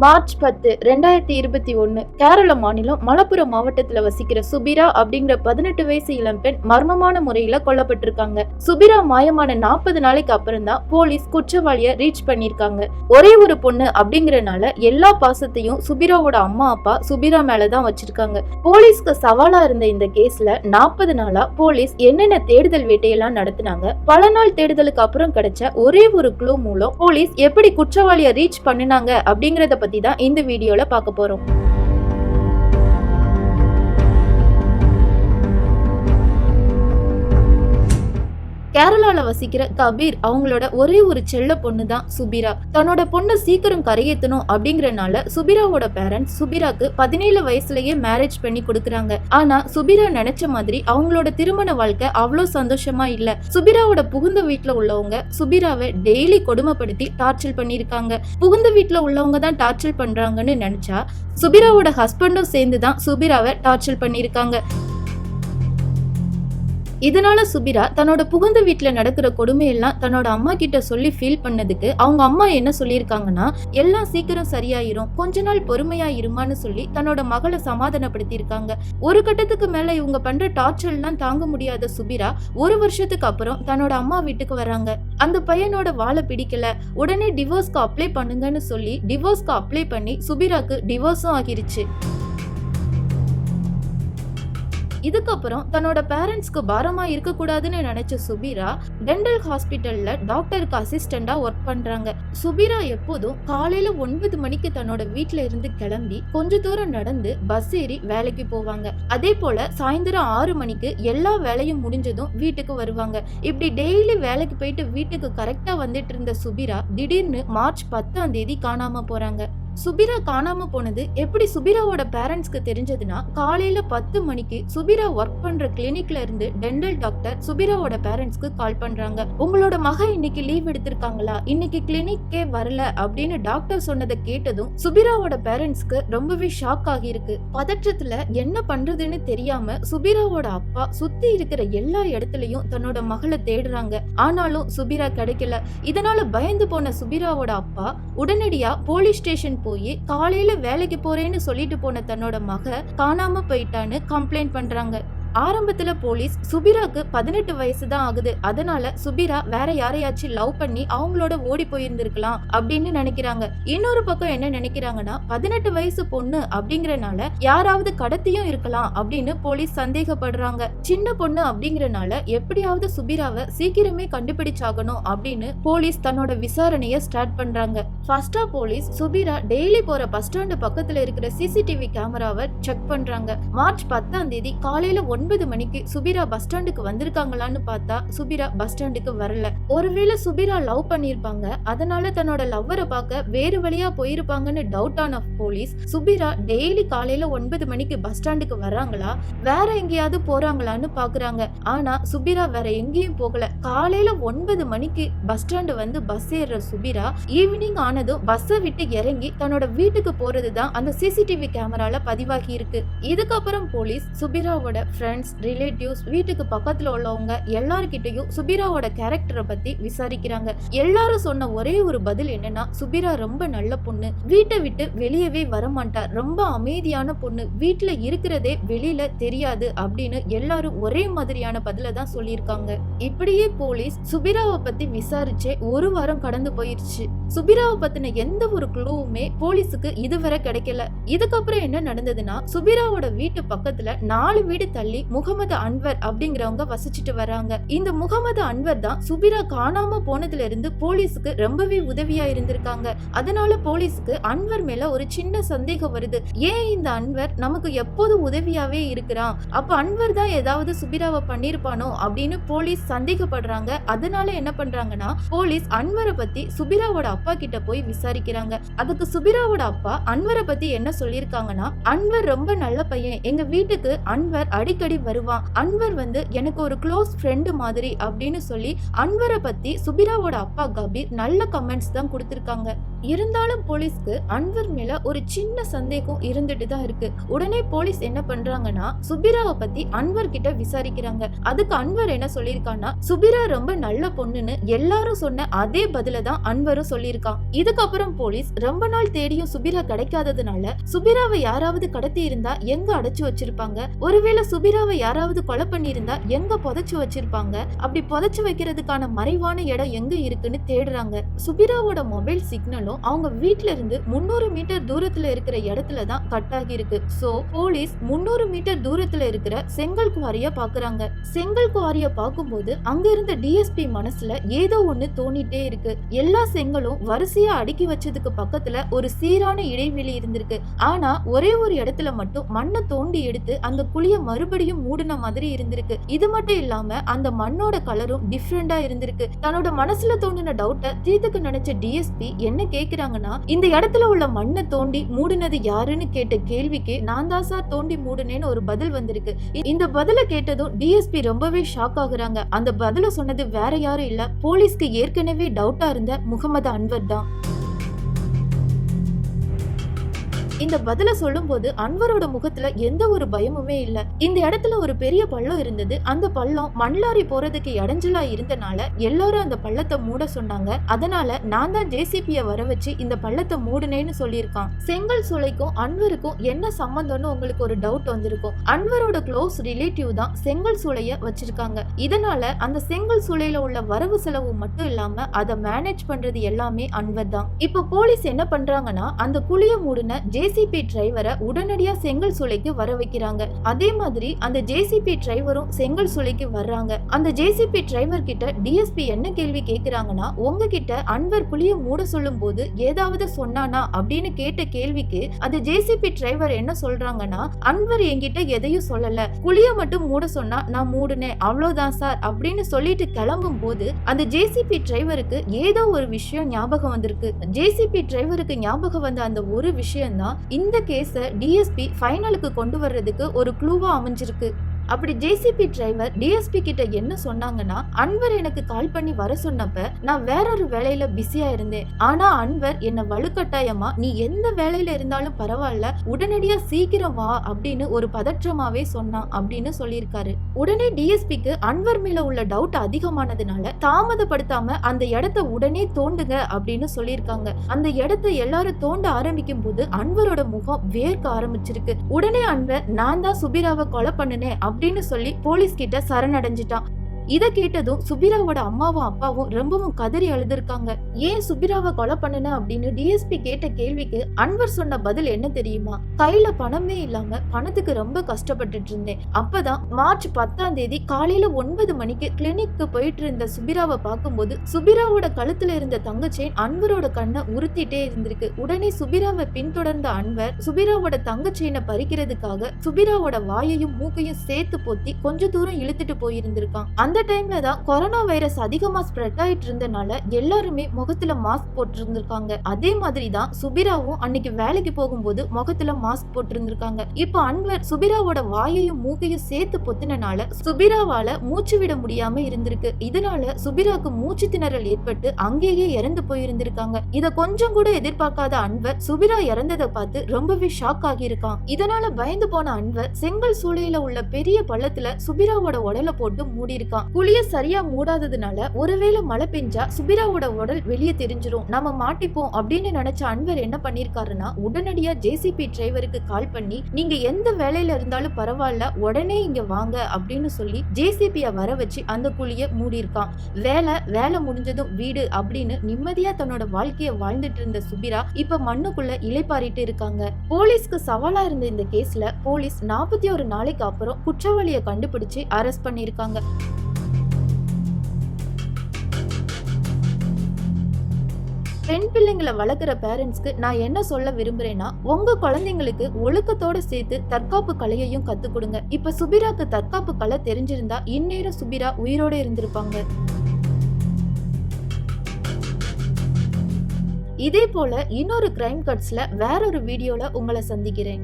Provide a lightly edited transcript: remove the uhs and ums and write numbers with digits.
March 10, 2021 Kerala மாநிலம் மலப்புரம் மாவட்டத்துல வசிக்கிற சுபிரா அப்படிங்கிற 18 வயசு இளம்பெண் மர்மமான முறையில கொல்லப்பட்டிருக்காங்க. சுபிரா மாயமான 40 நாளைக்கு அப்புறம் தான் போலீஸ் குற்றவாளிய ரீச் பண்ணிருக்காங்க. ஒரே ஒரு பொண்ணு அப்படிங்கறனால எல்லா பாசத்தையும் சுபிராவோட அம்மா அப்பா சுபிரா மேலதான் வச்சிருக்காங்க. போலீஸ்க்கு சவாலா இருந்த இந்த கேஸ்ல 40 நாளா போலீஸ் என்னென்ன தேடுதல் வேட்டையெல்லாம் நடத்தினாங்க. பல நாள் தேடுதலுக்கு அப்புறம் கிடைச்ச ஒரே ஒரு க்ளூ மூலம் போலீஸ் எப்படி குற்றவாளிய ரீச் பண்ணினாங்க அப்படிங்கறத பத்தி தான் இந்த வீடியோல பார்க்க போறோம். கேரளால வசிக்கிற கபீர் அவங்களோட ஒரே ஒரு செல்ல பொண்ணு தான் சுபிரா. தன்னோட பொண்ணு சீக்கிரம் கரையேத்தணும் அப்படிங்கறனால சுபிராவோட பேரண்ட்ஸ் சுபிராக்கு 17 வயசுலயே மேரேஜ் பண்ணி கொடுக்கறாங்க. ஆனா சுபிரா நினைச்ச மாதிரி அவங்களோட திருமண வாழ்க்கை அவ்வளோ சந்தோஷமா இல்ல. சுபிராவோட புகுந்த வீட்டுல உள்ளவங்க சுபிராவை டெய்லி கொடுமைப்படுத்தி டார்ச்சர் பண்ணிருக்காங்க. புகுந்த வீட்டுல உள்ளவங்க தான் டார்ச்சர் பண்றாங்கன்னு நினைச்சா சுபிராவோட ஹஸ்பண்டும் சேர்ந்துதான் சுபிராவை டார்ச்சர் பண்ணிருக்காங்க. இதனால சுபிரா தன்னோட புகுந்த வீட்டுல நடக்கிற கொடுமையெல்லாம் தன்னோட அம்மா கிட்ட சொல்லி ஃபீல் பண்ணதுக்கு அவங்க அம்மா என்ன சொல்லியிருக்காங்கன்னா, எல்லாம் சீக்கிரம் சரியாயிரும், கொஞ்ச நாள் பொறுமையா இருமான்னு சொல்லி தன்னோட மகளை சமாதானப்படுத்தி இருக்காங்க. ஒரு கட்டத்துக்கு மேல இவங்க பண்ற டார்ச்சர் எல்லாம் தாங்க முடியாத சுபிரா 1 வருஷத்துக்கு அப்புறம் தன்னோட அம்மா வீட்டுக்கு வராங்க. அந்த பையனோட வாழை பிடிக்கல, உடனே டிவோர்ஸ்க்கு அப்ளை பண்ணுங்கன்னு சொல்லி டிவோர்ஸ்க்கு அப்ளை பண்ணி சுபிராக்கு டிவோர்ஸும் ஆகிருச்சு. இதுக்கப்புறம் தன்னோட பேரண்ட்ஸ்க்கு பாரமா இருக்க கூடாதுன்னு நினைச்ச சுபிரா டென்டல் ஹாஸ்பிட்டல்ல டாக்டருக்கு அசிஸ்டண்டா ஒர்க் பண்றாங்க. சுபிரா எப்போதும் காலையில 9 மணிக்கு தன்னோட வீட்டுல இருந்து கிளம்பி கொஞ்ச தூரம் நடந்து பஸ் ஏறி வேலைக்கு போவாங்க. அதே போல சாயந்தரம் 6 மணிக்கு எல்லா வேலையும் முடிஞ்சதும் வீட்டுக்கு வருவாங்க. இப்படி டெய்லி வேலைக்கு போயிட்டு வீட்டுக்கு கரெக்டா வந்துட்டு இருந்த சுபிரா திடீர்னு மார்ச் 10ஆம் தேதி காணாம போறாங்க. சுபிரா காணாம போனது எப்படி சுபிராவோட பேரண்ட்ஸ்க்கு தெரிஞ்சதுன்னா, காலையில 10 மணிக்கு சுபிரா ஒர்க் பண்ற கிளினிக்ல இருந்து டென்டல் டாக்டர் சுபிராவோட பேரண்ட்ஸ்க்கு கால் பண்றாங்க. உங்களோட மக இன்னைக்கு லீவ் எடுத்திருக்காங்களா, இன்னைக்கு கிளினிக்கே வரல அப்படின்னு டாக்டர் சொன்னதை கேட்டதும் சுபிராவோட பேரண்ட்ஸ்க்கு ரொம்பவே ஷாக் ஆகியிருக்கு. பதற்றத்துல என்ன பண்றதுன்னு தெரியாம சுபிராவோட அப்பா சுத்தி இருக்கிற எல்லா இடத்துலயும் தன்னோட மகளை தேடுறாங்க. ஆனாலும் சுபிரா கிடைக்கல. இதனால பயந்து போன சுபிராவோட அப்பா உடனடியா போலீஸ் ஸ்டேஷன் போய் காலையில வேலைக்கு போறேன்னு சொல்லிட்டு போன தன்னோட மக காணாம போயிட்டான்னு கம்ப்ளைண்ட் பண்றாங்க. ஆரம்பத்துல போலீஸ் சுபிராக்கு 18 வயசு தான் ஆகுது, அதனால சுபிரா வேற யாரையாச்சும் லவ் பண்ணி அவங்களோட ஓடி போயிருந்திருக்கலாம் அப்படின்னு நினைக்கிறாங்க. இன்னொரு பக்கம் என்ன நினைக்கிறாங்கன்னா, 18 வயசு பொண்ணு அப்படிங்கறனால யாராவது கடத்தியும் இருக்கலாம் அப்படின்னு போலீஸ் சந்தேகப்படுறாங்க. சின்ன பொண்ணு அப்படிங்கறனால எப்படியாவது சுபிராவை சீக்கிரமே கண்டுபிடிச்சாகணும் அப்படின்னு போலீஸ் தன்னோட விசாரணைய ஸ்டார்ட் பண்றாங்க. ஃபர்ஸ்டா போலீஸ் சுபிரா டெய்லி போற பஸ் ஸ்டாண்டு பக்கத்துல இருக்கிற சிசிடிவி கேமராவை செக் பண்றாங்க. மார்ச் 10ஆம் தேதி காலையில 9 மணிக்கு சுபிரா பஸ் ஸ்டாண்டுக்கு வந்திருக்காங்களான்னு பார்த்தா சுபிரா பஸ் ஸ்டாண்டுக்கு வரல. ஒருவேளை சுபிரா லவ் பண்ணிருப்பாங்க, அதனால தன்னோட லவ்வரை பார்க்க வேறு வழியா போயிருப்பாங்கன்னு டவுட் ஆன போலீஸ் சுபிரா டெய்லி காலையில 9 மணிக்கு பஸ் ஸ்டாண்டுக்கு வர்றாங்களா, வேற எங்கேயாவது போறாங்களான்னு பாக்குறாங்க. ஆனா சுபிரா வேற எங்கேயும் போகல. காலையில 9 மணிக்கு பஸ் ஸ்டாண்டு வந்து பஸ் ஏறுற சுபிரா ஈவினிங் ஆனதும் பஸ்ஸை விட்டு இறங்கி தன்னோட வீட்டுக்கு போறதுதான் அந்த சிசிடிவி கேமரால பதிவாகி இருக்கு. இதுக்கப்புறம் போலீஸ் சுபிராவோட ஃப்ரெண்ட்ஸ், ரிலேட்டிவ்ஸ், வீட்டுக்கு பக்கத்துல உள்ளவங்க எல்லார்கிட்டையும் சுபிராவோட கேரக்டரை பத்தி விசாரிக்கிறாங்க. எல்லாரும் சொன்ன ஒரே ஒரு பதில் என்னன்னா, சுபிரா ரொம்ப நல்ல பொண்ணு, வீட்டை விட்டு வெளியவே வரமாட்டா, ரொம்ப அமைதியான பொண்ணு, வீட்டுல இருக்கிறதே வெளியில தெரியாது அப்படின்னு எல்லாரும் ஒரே மாதிரியான பதில தான் சொல்லியிருக்காங்க. இப்படியே போலீஸ் சுபிராவை பத்தி விசாரிச்சே 1 வாரம் கடந்து போயிருச்சு. சுபிராவை பத்தின எந்த ஒரு க்ளூவுமே போலீஸுக்கு இதுவரை கிடைக்கல. இதுக்கப்புறம் என்ன நடந்ததுன்னா, சுபிராவோட வீட்டு பக்கத்துல 4 வீடு தள்ளி முகமது அன்வர் அப்படிங்கிறவங்க வசிச்சுட்டு வராங்க. இந்த முகமது அன்வர் தான் சுபிரா காணாம போனதுல இருந்து போலீஸுக்கு ரொம்பவே உதவியா இருந்திருக்காங்க. அதனால போலீஸுக்கு அன்வர் மேல ஒரு சின்ன சந்தேகம் வருது. ஏன் இந்த அன்வர் நமக்கு எப்போது உதவியாவே இருக்கிறான், அப்ப அன்வர் தான் ஏதாவது சுபிராவை பண்ணிருப்பானோ அப்படின்னு போலீஸ் சந்தேகப்படுறாங்க. அதனால என்ன பண்றாங்கன்னா, போலீஸ் அன்வரை பத்தி சுபிராவோட அப்பா கிட்ட போய் விசாரிக்கிறாங்க. அதுக்கு சுபிராவோட அப்பா அன்வரை பத்தி என்ன சொல்லியிருக்காங்கன்னா, அன்வர் ரொம்ப நல்ல பையன், எங்க வீட்டுக்கு அன்வர் அடிக்கடி வருவான், அன்வர் வந்து எனக்கு ஒரு க்ளோஸ் ஃப்ரெண்டு மாதிரி அப்படின்னு சொல்லி அன்வரை பத்தி சுபிராவோட அப்பா கபீர் நல்ல கமெண்ட்ஸ் தான் கொடுத்திருக்காங்க. இருந்தாலும் போலீஸ்க்கு அன்வர் மேல ஒரு சின்ன சந்தேகம் இருந்துட்டு தான் இருக்கு. உடனே போலீஸ் என்ன பண்றாங்கன்னா சுபிராவை பத்தி அன்வர் கிட்ட விசாரிக்கிறாங்க. அதுக்கு அன்வர் என்ன சொல்லிருக்கான்னா, சுபிரா ரொம்ப நல்ல பொண்ணுன்னு எல்லாரும் சொன்ன அதே பதில தான் அன்வரும் சொல்லியிருக்கான். இதுக்கப்புறம் போலீஸ் ரொம்ப நாள் தேடியும் சுபிரா கிடைக்காததுனால சுபிராவை யாராவது கடத்தி இருந்தா எங்க அடைச்சு வச்சிருப்பாங்க, ஒருவேளை சுபிராவை யாராவது கொலை பண்ணி இருந்தா எங்க புதைச்சு வச்சிருப்பாங்க, அப்படி புதைச்சு வைக்கிறதுக்கான மறைவான இடம் எங்க இருக்குன்னு தேடுறாங்க. சுபிராவோட மொபைல் சிக்னலும் அவங்க வீட்ல இருந்து 300 மீட்டர் தூரத்துல இருக்கிற இடத்துல தான் கட் ஆகி இருக்கு. சோ போலீஸ் 300 மீட்டர் தூரத்துல இருக்கிற செங்கல் குவாரிய பாக்குறாங்க. செங்கல் குவாரிய பாக்கும்போது அங்க இருந்த டிஎஸ்பி மனசுல ஏதோ ஒண்ணு தோணிட்டே இருக்கு. எல்லா செங்கலும் வரிசையா அடுக்கி வச்சதுக்கு பக்கத்துல ஒரு சீரான இடைவெளி இருந்திருக்கு. ஆனா ஒரே ஒரு இடத்துல மட்டும் மண்ணை தோண்டி எடுத்து அந்த குழிய மறுபடியும் மூடின மாதிரி இருந்திருக்கு. இது மட்டும் இல்லாம அந்த மண்ணோட கலரும் டிஃப்ரெண்டா இருந்திருக்கு. தன்னோட மனசுல தோண்டின டவுட்ட தீர்த்துக்க நினைச்ச டிஎஸ்பி என்ன கேக்குறாங்கன்னா, இந்த இடத்துல உள்ள மண்ணை தோண்டி மூடினது யாருன்னு கேட்ட கேள்விக்கு நான் தான் சார் தோண்டி மூடினேன்னு ஒரு பதில் வந்திருக்கு. இந்த பதில கேட்டதும் டிஎஸ்பி ரொம்பவே ஷாக் ஆகுறாங்க. அந்த பதில சொன்னது வேற யாரும் இல்ல, போலீஸ்க்கு ஏற்கனவே டவுட்டா இருந்த முகமது அன்வர் தான். இந்த பதில சொல்லும் போது அன்வரோட முகத்துல எந்த ஒரு பயமுமே இல்ல. இந்த இடத்துல ஒரு பெரிய பள்ளம் இருந்தது. அந்த பள்ளம் மண்லாரி போறதுக்கு இடைஞ்சலா இருந்தனால எல்லாரும் அந்த பள்ளத்தை மூட சொன்னாங்க. அதனால நான் தான் ஜேசிபிய வர வச்சு இந்த பள்ளத்தை மூடுனேன்னு சொல்லியிருக்கான். செங்கல் சூளைக்கும் அன்வருக்கும் என்ன சம்பந்தம்னு உங்களுக்கு ஒரு டவுட் வந்திருக்கும். அன்வரோட க்ளோஸ் ரிலேட்டிவ் தான் செங்கல் சூளைய வச்சிருக்காங்க. இதனால அந்த செங்கல் சூளையில உள்ள வரவு செலவு மட்டும் இல்லாம அதை மேனேஜ் பண்றது எல்லாமே அன்வர் தான். இப்ப போலீஸ் என்ன பண்றாங்கன்னா, அந்த குழிய மூடுன ஜேசிபி டிரைவரை உடனடியா செங்கல் சூளைக்கு வர வைக்கிறாங்க. அதே மாதிரி அந்த ஜேசிபி டிரைவரும் செங்கல் சூளைக்கு வர்றாங்க. அந்த ஜேசிபி டிரைவர் கிட்ட டிஎஸ்பி என்ன கேள்வி கேக்குறாங்கன்னா, உங்ககிட்ட அன்வர் குழிய மூட சொல்லும் போது ஏதாவது சொன்னானா அப்படின்னு கேட்ட கேள்விக்கு அந்த ஜேசிபி டிரைவர் என்ன சொல்றாங்கன்னா, அன்வர் என்கிட்ட எதையும் சொல்லல, குழிய மட்டும் மூட சொன்னா நான் மூடுனேன், அவ்வளவுதான் சார் அப்படின்னு சொல்லிட்டு கிளம்பும் போது அந்த ஜேசிபி டிரைவருக்கு ஏதோ ஒரு விஷயம் ஞாபகம் வந்திருக்கு. ஜேசிபி டிரைவருக்கு ஞாபகம் வந்த அந்த ஒரு விஷயம் தான் இந்த கேஸ டிஎஸ்பி ஃபைனலுக்கு கொண்டு வர்றதுக்கு ஒரு க்ளூவா அமைஞ்சிருக்கு. அப்படி ஜேசிபி டிரைவர் டிஎஸ்பி கிட்ட என்ன சொன்னாங்கன்னா, அன்வர் எனக்கு கால் பண்ணி வர சொன்னப்ப நான் வேறொரு வேலையில பிஸியா இருந்தேன். ஆனா அன்வர் என்ன வலுக்கட்டாயமா நீ எந்த வேலையில இருந்தாலும் பரவாயில்ல, உடனடியா சீக்கிரம் வா அப்படின்னு ஒரு பதற்றமாவே சொன்னான் அப்படின்னு சொல்லியிருக்காரு. உடனே டிஎஸ்பிக்கு அன்வர் மேல உள்ள டவுட் அதிகமானதுனால தாமதப்படுத்தாம அந்த இடத்தை உடனே தோண்டுங்க அப்படின்னு சொல்லியிருக்காங்க. அந்த இடத்தை எல்லாரும் தோண்ட ஆரம்பிக்கும் போது அன்வரோட முகம் வேர்க்க ஆரம்பிச்சிருக்கு. உடனே அன்வர் நான் தான் சுபிராவை கொலை பண்ணினேன் அப்படின்னு சொல்லி போலீஸ் கிட்ட சரணடைஞ்சிட்டான். இத கேட்டதும் சுபிராவோட அம்மாவும் அப்பாவும் ரொம்பவும் கதறி அழுதுருக்காங்க. ஏன் சுபிராவை கொலை பண்ணன அப்படின்னு டிஎஸ்பி கேட்ட கேள்விக்கு அன்வர் சொன்ன பதில் என்ன தெரியுமா, கையில பணமே இல்லாம பணத்துக்கு ரொம்ப கஷ்டப்பட்டுட்டு இருந்தேன். அப்பதான் மார்ச் 10ஆம் தேதி காலையில 9 மணிக்கு கிளினிக்கு போயிட்டு இருந்த சுபிராவை பார்க்கும்போது சுபிராவோட கழுத்துல இருந்த தங்க செயின் அன்வரோட கண்ணை உறுத்திட்டே இருந்திருக்கு. உடனே சுபிராவை பின்தொடர்ந்த அன்வர் சுபிராவோட தங்க செயினை பறிக்கிறதுக்காக சுபிராவோட வாயையும் மூக்கையும் சேர்த்து பொத்தி கொஞ்ச தூரம் இழுத்துட்டு போயிருந்திருக்கான். அந்த டைம்ல தான் கொரோனா வைரஸ் அதிகமா ஸ்ப்ரெட் ஆயிட்டு இருந்தனால எல்லாருமே முகத்துல மாஸ்க் போட்டிருந்திருக்காங்க. அதே மாதிரி தான் சுபிராவும் அன்னைக்கு வேலைக்கு போகும்போது முகத்துல மாஸ்க் போட்டிருந்திருக்காங்க. இப்போ அன்வர் சுபிராவோட வாயையும் மூக்கையும் சேர்த்து பொத்தினால சுபிராவால மூச்சு விட முடியாம இருந்திருக்கு. இதனால சுபிராக்கு மூச்சு திணறல் ஏற்பட்டு அங்கேயே இறந்து போயிருந்திருக்காங்க. இத கொஞ்சம் கூட எதிர்பார்க்காத அன்வர் சுபிரா இறந்ததை பார்த்து ரொம்பவே ஷாக் ஆகியிருக்கான். இதனால பயந்து போன அன்வர் செங்கல் சூளையில உள்ள பெரிய பள்ளத்துல சுபிராவோட உடலை போட்டு மூடி இருக்கான். குழிய சரியா மூடாததுனால ஒருவேளை மழை பெஞ்சா சுபிராவோட உடல் வெளியே தெரிஞ்சிரும், நம்ம மாட்டிப்போம் அப்படின்னு நினைச்ச அன்வர் என்ன பண்ணிருக்காருன்னா, உடனடியா ஜேசிபி டிரைவருக்கு கால் பண்ணி நீங்க எந்த வேலையில இருந்தாலும் பரவாயில்ல உடனே இங்க வாங்க அப்படின்னு சொல்லி ஜேசிபிய வர வச்சு அந்த குழிய மூடி இருக்கான். வேலை முடிஞ்சதும் வீடு அப்படின்னு நிம்மதியா தன்னோட வாழ்க்கைய வாழ்ந்துட்டு இருந்த சுபிரா இப்ப மண்ணுக்குள்ள இலைப்பாரிட்டு இருக்காங்க. போலீஸ்க்கு சவாலா இருந்த இந்த கேஸ்ல போலீஸ் 41 நாளைக்கு அப்புறம் குற்றவாளியை கண்டுபிடிச்சு அரெஸ்ட் பண்ணிருக்காங்க. பெண் பிள்ளைங்களை வளர்க்குற பேரண்ட்ஸ்க்கு நான் என்ன சொல்ல விரும்புறேன்னா, உங்க குழந்தைங்களுக்கு ஒழுக்கத்தோட சேர்த்து தற்காப்பு கலையையும் கத்து கொடுங்க. இப்ப சுபிராக்கு தற்காப்பு கலை தெரிஞ்சிருந்தா இந்நேரம் சுபிரா உயிரோட இருந்திருப்பாங்க. இதே போல இன்னொரு கிரைம் கட்ஸ்ல வேறொரு வீடியோல உங்களை சந்திக்கிறேன்.